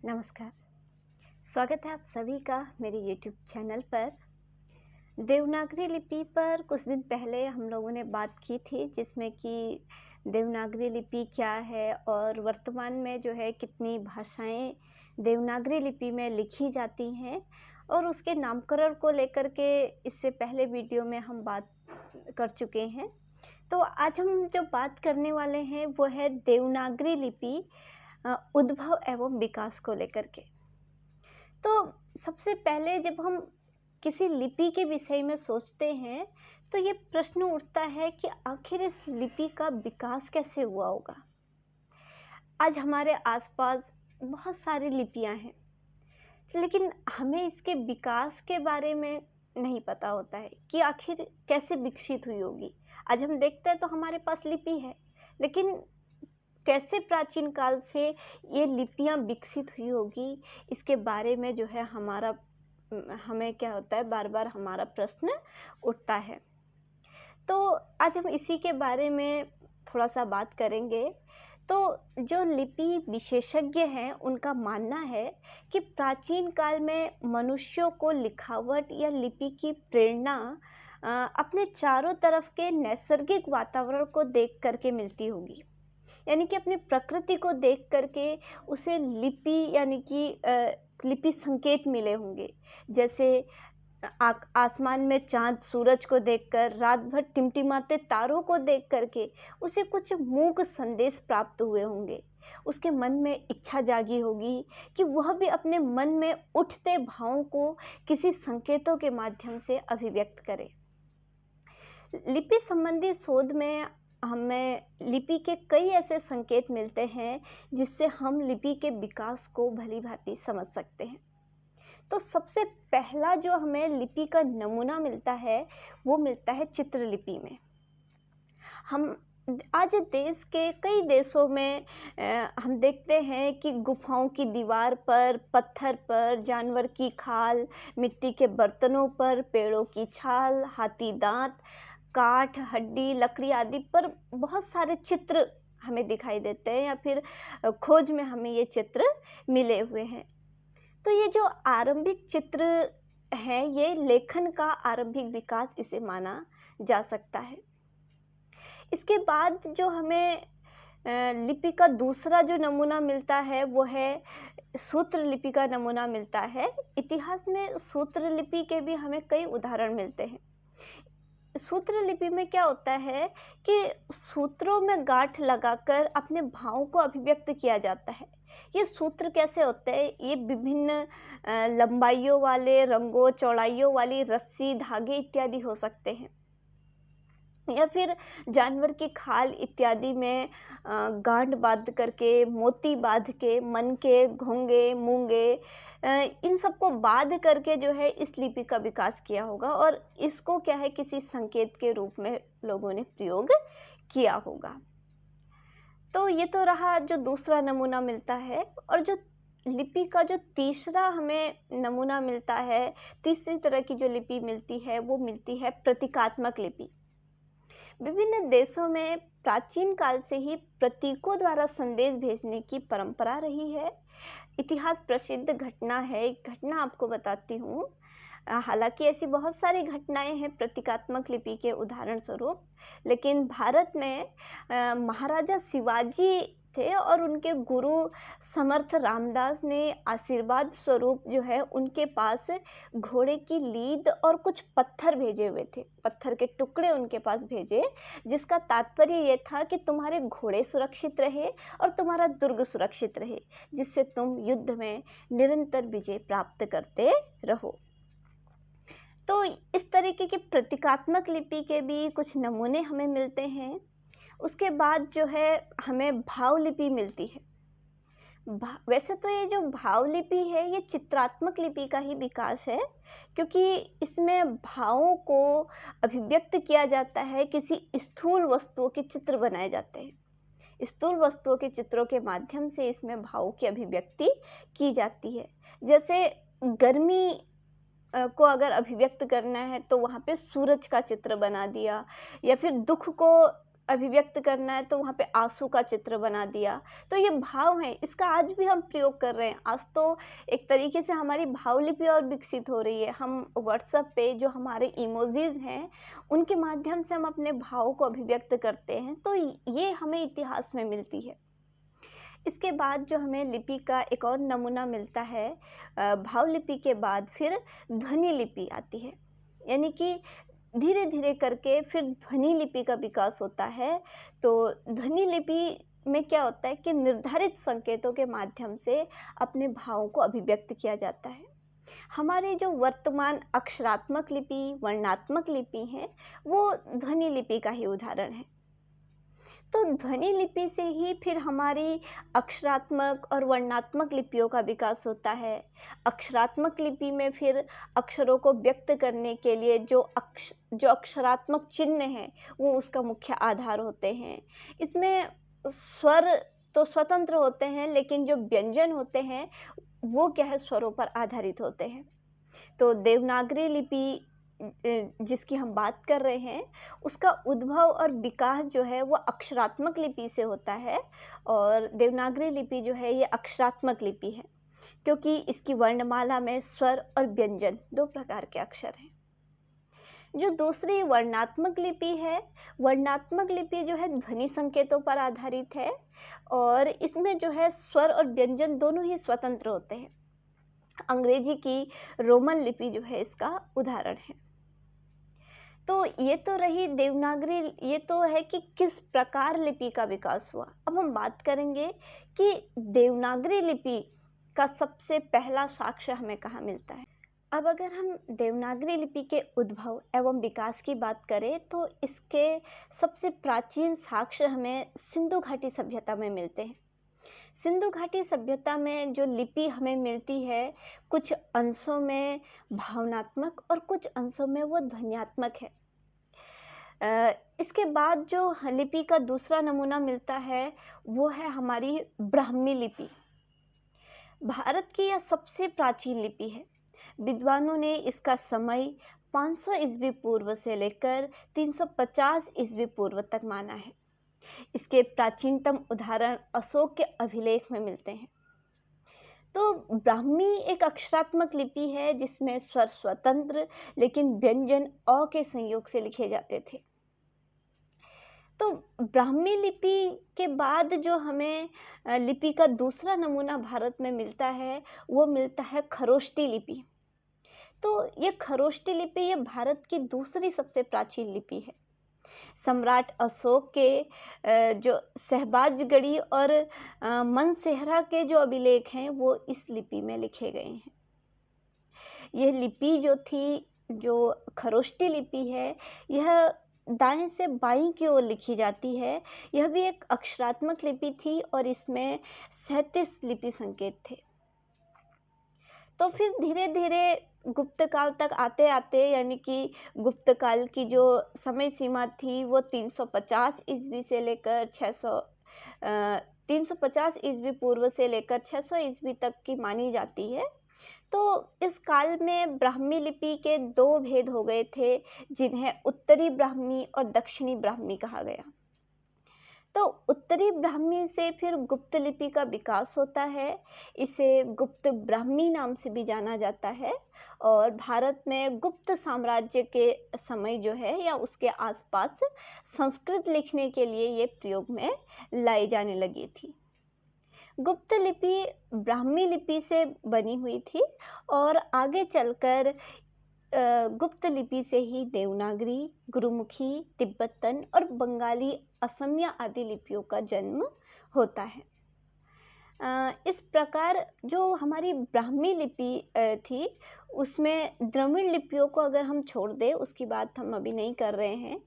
नमस्कार। स्वागत है आप सभी का मेरे YouTube चैनल पर। देवनागरी लिपि पर कुछ दिन पहले हम लोगों ने बात की थी, जिसमें कि देवनागरी लिपि क्या है और वर्तमान में जो है कितनी भाषाएं देवनागरी लिपि में लिखी जाती हैं, और उसके नामकरण को लेकर के इससे पहले वीडियो में हम बात कर चुके हैं। तो आज हम जो बात करने वाले हैं वो है देवनागरी लिपि उद्भव एवं विकास को लेकर के। तो सबसे पहले जब हम किसी लिपि के विषय में सोचते हैं तो ये प्रश्न उठता है कि आखिर इस लिपि का विकास कैसे हुआ होगा। आज हमारे आसपास बहुत सारी लिपियां हैं, लेकिन हमें इसके विकास के बारे में नहीं पता होता है कि आखिर कैसे विकसित हुई होगी। आज हम देखते हैं तो हमारे पास लिपि है, लेकिन कैसे प्राचीन काल से ये लिपियां विकसित हुई होगी, इसके बारे में जो है हमें क्या होता है, बार बार हमारा प्रश्न उठता है। तो आज हम इसी के बारे में थोड़ा सा बात करेंगे। तो जो लिपि विशेषज्ञ हैं उनका मानना है कि प्राचीन काल में मनुष्यों को लिखावट या लिपि की प्रेरणा अपने चारों तरफ के नैसर्गिक वातावरण को देख करके मिलती होगी। यानी कि अपनी प्रकृति को देख करके उसे लिपि यानी कि लिपि संकेत मिले होंगे। जैसे आसमान में चाँद सूरज को देखकर, रात भर टिमटिमाते तारों को देख करके उसे कुछ मूक संदेश प्राप्त हुए होंगे। उसके मन में इच्छा जागी होगी कि वह भी अपने मन में उठते भावों को किसी संकेतों के माध्यम से अभिव्यक्त करे। लिपि संबंधी शोध में हमें लिपि के कई ऐसे संकेत मिलते हैं जिससे हम लिपि के विकास को भली भांति समझ सकते हैं। तो सबसे पहला जो हमें लिपि का नमूना मिलता है वो मिलता है चित्रलिपि में। हम आज देश के कई देशों में हम देखते हैं कि गुफाओं की दीवार पर, पत्थर पर, जानवर की खाल, मिट्टी के बर्तनों पर, पेड़ों की छाल, हाथी दांत, काठ, हड्डी, लकड़ी आदि पर बहुत सारे चित्र हमें दिखाई देते हैं, या फिर खोज में हमें ये चित्र मिले हुए हैं। तो ये जो आरंभिक चित्र हैं, ये लेखन का आरंभिक विकास इसे माना जा सकता है। इसके बाद जो हमें लिपि का दूसरा जो नमूना मिलता है वो है सूत्र लिपि का नमूना मिलता है। इतिहास में सूत्र लिपि के भी हमें कई उदाहरण मिलते हैं। सूत्र लिपि में क्या होता है कि सूत्रों में गांठ लगाकर अपने भावों को अभिव्यक्त किया जाता है। ये सूत्र कैसे होते हैं? ये विभिन्न लंबाइयों वाले, रंगों, चौड़ाइयों वाली रस्सी, धागे इत्यादि हो सकते हैं, या फिर जानवर की खाल इत्यादि में गांठ बांध करके, मोती बांध के, मन के, घोंगे, मूंगे, इन सबको बांध करके जो है इस लिपि का विकास किया होगा, और इसको क्या है, किसी संकेत के रूप में लोगों ने प्रयोग किया होगा। तो ये तो रहा जो दूसरा नमूना मिलता है। और जो लिपि का जो तीसरा हमें नमूना मिलता है, तीसरी तरह की जो लिपि मिलती है वो मिलती है प्रतीकात्मक लिपि। विभिन्न देशों में प्राचीन काल से ही प्रतीकों द्वारा संदेश भेजने की परंपरा रही है। इतिहास प्रसिद्ध घटना है, एक घटना आपको बताती हूँ। हालांकि ऐसी बहुत सारी घटनाएं हैं प्रतीकात्मक लिपि के उदाहरण स्वरूप, लेकिन भारत में महाराजा शिवाजी थे और उनके गुरु समर्थ रामदास ने आशीर्वाद स्वरूप जो है उनके पास घोड़े की लीद और कुछ पत्थर भेजे हुए थे। पत्थर के टुकड़े उनके पास भेजे, जिसका तात्पर्य ये था कि तुम्हारे घोड़े सुरक्षित रहे और तुम्हारा दुर्ग सुरक्षित रहे, जिससे तुम युद्ध में निरंतर विजय प्राप्त करते रहो। तो इस तरीके की प्रतीकात्मक लिपि के भी कुछ नमूने हमें मिलते हैं। उसके बाद जो है हमें भाव लिपि मिलती है। वैसे तो ये जो भाव लिपि है ये चित्रात्मक लिपि का ही विकास है, क्योंकि इसमें भावों को अभिव्यक्त किया जाता है। किसी स्थूल वस्तुओं के चित्र बनाए जाते हैं। स्थूल वस्तुओं के चित्रों के माध्यम से इसमें भावों की अभिव्यक्ति की जाती है। जैसे गर्मी को अगर अभिव्यक्त करना है तो वहाँ पे सूरज का चित्र बना दिया, या फिर दुख को अभिव्यक्त करना है तो वहाँ पे आंसू का चित्र बना दिया। तो ये भाव है, इसका आज भी हम प्रयोग कर रहे हैं। आज तो एक तरीके से हमारी भाव लिपि और विकसित हो रही है। हम व्हाट्सएप पे जो हमारे इमोजीज हैं उनके माध्यम से हम अपने भाव को अभिव्यक्त करते हैं। तो ये हमें इतिहास में मिलती है। इसके बाद जो हमें लिपि का एक और नमूना मिलता है, भाव लिपि के बाद फिर ध्वनि लिपि आती है। यानी कि धीरे धीरे करके फिर ध्वनि लिपि का विकास होता है। तो ध्वनि लिपि में क्या होता है कि निर्धारित संकेतों के माध्यम से अपने भावों को अभिव्यक्त किया जाता है। हमारे जो वर्तमान अक्षरात्मक लिपि, वर्णात्मक लिपि हैं, वो ध्वनि लिपि का ही उदाहरण है। तो ध्वनि लिपि से ही फिर हमारी अक्षरात्मक और वर्णात्मक लिपियों का विकास होता है। अक्षरात्मक लिपि में फिर अक्षरों को व्यक्त करने के लिए जो अक्षरात्मक चिन्ह हैं वो उसका मुख्य आधार होते हैं। इसमें स्वर तो स्वतंत्र होते हैं, लेकिन जो व्यंजन होते हैं वो क्या है, स्वरों पर आधारित होते हैं। तो देवनागरी लिपि जिसकी हम बात कर रहे हैं उसका उद्भव और विकास जो है वो अक्षरात्मक लिपि से होता है, और देवनागरी लिपि जो है ये अक्षरात्मक लिपि है, क्योंकि इसकी वर्णमाला में स्वर और व्यंजन 2 प्रकार के अक्षर हैं। जो दूसरी वर्णात्मक लिपि है, वर्णात्मक लिपि जो है ध्वनि संकेतों पर आधारित है, और इसमें जो है स्वर और व्यंजन दोनों ही स्वतंत्र होते हैं। अंग्रेजी की रोमन लिपि जो है इसका उदाहरण है। तो ये तो रही देवनागरी, ये तो है कि किस प्रकार लिपि का विकास हुआ। अब हम बात करेंगे कि देवनागरी लिपि का सबसे पहला साक्ष्य हमें कहाँ मिलता है। अब अगर हम देवनागरी लिपि के उद्भव एवं विकास की बात करें तो इसके सबसे प्राचीन साक्ष्य हमें सिंधु घाटी सभ्यता में मिलते हैं। सिंधु घाटी सभ्यता में जो लिपि हमें मिलती है, कुछ अंशों में भावनात्मक और कुछ अंशों में वो ध्वन्यात्मक है। इसके बाद जो लिपि का दूसरा नमूना मिलता है वो है हमारी ब्राह्मी लिपि। भारत की यह सबसे प्राचीन लिपि है। विद्वानों ने इसका समय 500 ईस्वी पूर्व से लेकर 350 ईस्वी पूर्व तक माना है। इसके प्राचीनतम उदाहरण अशोक के अभिलेख में मिलते हैं। तो ब्राह्मी एक अक्षरात्मक लिपि है जिसमें स्वर स्वतंत्र लेकिन व्यंजन अ के संयोग से लिखे जाते थे। तो ब्राह्मी लिपि के बाद जो हमें लिपि का दूसरा नमूना भारत में मिलता है वो मिलता है खरोष्टी लिपि। तो ये खरोष्टी लिपि ये भारत की दूसरी सबसे प्राचीन लिपि है। सम्राट अशोक के जो शहबाजगढ़ी और मनसेहरा के जो अभिलेख हैं वो इस लिपि में लिखे गए हैं। यह लिपि जो थी, जो खरोष्टी लिपि है, यह दाएं से बाईं की ओर लिखी जाती है। यह भी एक अक्षरात्मक लिपि थी और इसमें 37 लिपि संकेत थे। तो फिर धीरे धीरे गुप्त काल तक आते आते, यानी कि गुप्त काल की जो समय सीमा थी वो 350 ईस्वी से लेकर 350 ईस्वी पूर्व से लेकर 600 ईस्वी तक की मानी जाती है। तो इस काल में ब्राह्मी लिपि के 2 भेद हो गए थे, जिन्हें उत्तरी ब्राह्मी और दक्षिणी ब्राह्मी कहा गया। तो उत्तरी ब्राह्मी से फिर गुप्त लिपि का विकास होता है। इसे गुप्त ब्राह्मी नाम से भी जाना जाता है, और भारत में गुप्त साम्राज्य के समय जो है या उसके आसपास संस्कृत लिखने के लिए ये प्रयोग में लाई जाने लगी थी। गुप्त लिपि ब्राह्मी लिपि से बनी हुई थी और आगे चलकर गुप्त लिपि से ही देवनागरी, गुरुमुखी, तिब्बतन और बंगाली, असमिया आदि लिपियों का जन्म होता है। इस प्रकार जो हमारी ब्राह्मी लिपि थी उसमें द्रविड़ लिपियों को अगर हम छोड़ दें, उसकी बात हम अभी नहीं कर रहे हैं,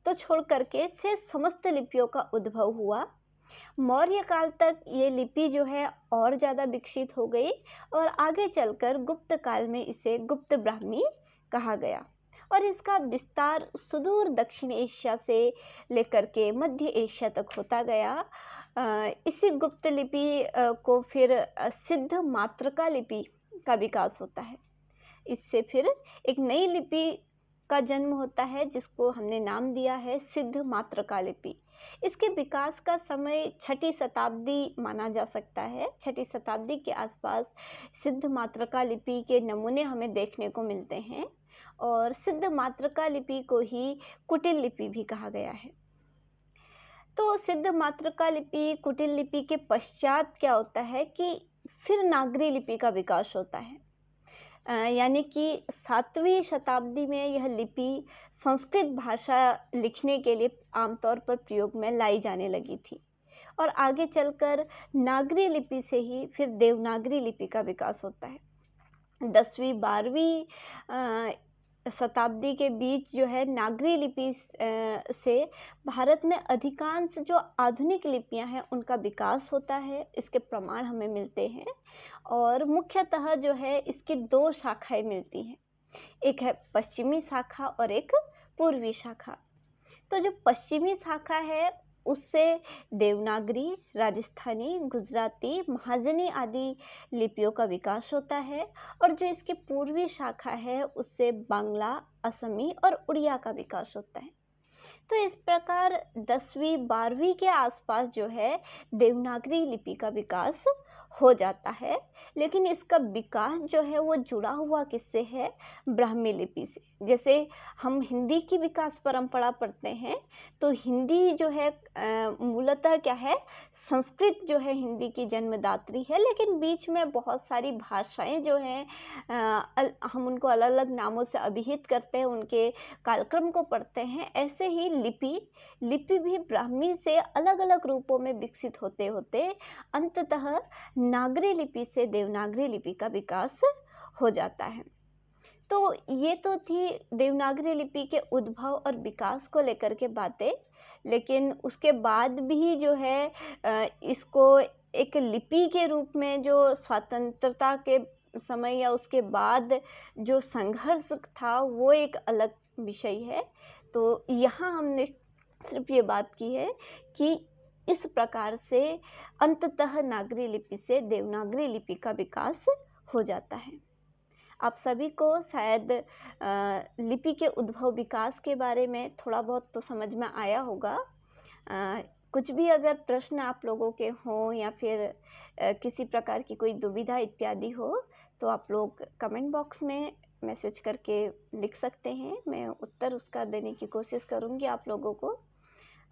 तो छोड़ करके से समस्त लिपियों का उद्भव हुआ। मौर्य काल तक ये लिपि जो है और ज़्यादा विकसित हो गई और आगे चलकर गुप्त काल में इसे गुप्त ब्राह्मी कहा गया, और इसका विस्तार सुदूर दक्षिण एशिया से लेकर के मध्य एशिया तक होता गया। इसी गुप्त लिपि को फिर सिद्ध मातृका लिपि का विकास होता है। इससे फिर एक नई लिपि का जन्म होता है जिसको हमने नाम दिया है सिद्ध मातृका लिपि। इसके विकास का समय छठी शताब्दी माना जा सकता है। छठी शताब्दी के आसपास सिद्ध मातृका लिपि के नमूने हमें देखने को मिलते हैं और सिद्ध मातृका लिपि को ही कुटिल लिपि भी कहा गया है। तो सिद्ध मातृका लिपि कुटिल लिपि के पश्चात क्या होता है कि फिर नागरी लिपि का विकास होता है। यानी कि 7वीं शताब्दी में यह लिपि संस्कृत भाषा लिखने के लिए आमतौर पर प्रयोग में लाई जाने लगी थी और आगे चलकर नागरी लिपि से ही फिर देवनागरी लिपि का विकास होता है। 10वीं 12वीं शताब्दी के बीच जो है नागरी लिपि से भारत में अधिकांश जो आधुनिक लिपियां हैं उनका विकास होता है। इसके प्रमाण हमें मिलते हैं और मुख्यतः जो है इसकी 2 शाखाएं मिलती हैं, एक है पश्चिमी शाखा और एक पूर्वी शाखा। तो जो पश्चिमी शाखा है उससे देवनागरी, राजस्थानी, गुजराती, महाजनी आदि लिपियों का विकास होता है और जो इसकी पूर्वी शाखा है उससे बांग्ला, असमी और उड़िया का विकास होता है। तो इस प्रकार 10वीं 12वीं के आसपास जो है देवनागरी लिपि का विकास हो जाता है, लेकिन इसका विकास जो है वो जुड़ा हुआ किससे है? ब्राह्मी लिपि से। जैसे हम हिंदी की विकास परंपरा पढ़ते हैं तो हिंदी जो है मूलतः क्या है, संस्कृत जो है हिंदी की जन्मदात्री है, लेकिन बीच में बहुत सारी भाषाएं जो हैं हम उनको अलग अलग नामों से अभिहित करते हैं, उनके कालक्रम को पढ़ते हैं। ऐसे ही लिपि भी ब्राह्मी से अलग अलग रूपों में विकसित होते होते अंततः नागरी लिपि से देवनागरी लिपि का विकास हो जाता है। तो ये तो थी देवनागरी लिपि के उद्भव और विकास को लेकर के बातें, लेकिन उसके बाद भी जो है इसको एक लिपि के रूप में जो स्वतंत्रता के समय या उसके बाद जो संघर्ष था वो एक अलग विषय है। तो यहाँ हमने सिर्फ ये बात की है कि इस प्रकार से अंततः नागरी लिपि से देवनागरी लिपि का विकास हो जाता है। आप सभी को शायद लिपि के उद्भव विकास के बारे में थोड़ा बहुत तो समझ में आया होगा। कुछ भी अगर प्रश्न आप लोगों के हों या फिर किसी प्रकार की कोई दुविधा इत्यादि हो तो आप लोग कमेंट बॉक्स में मैसेज करके लिख सकते हैं। मैं उत्तर उसका देने की कोशिश करूँगी आप लोगों को।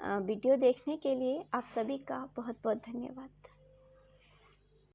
वीडियो देखने के लिए आप सभी का बहुत बहुत धन्यवाद।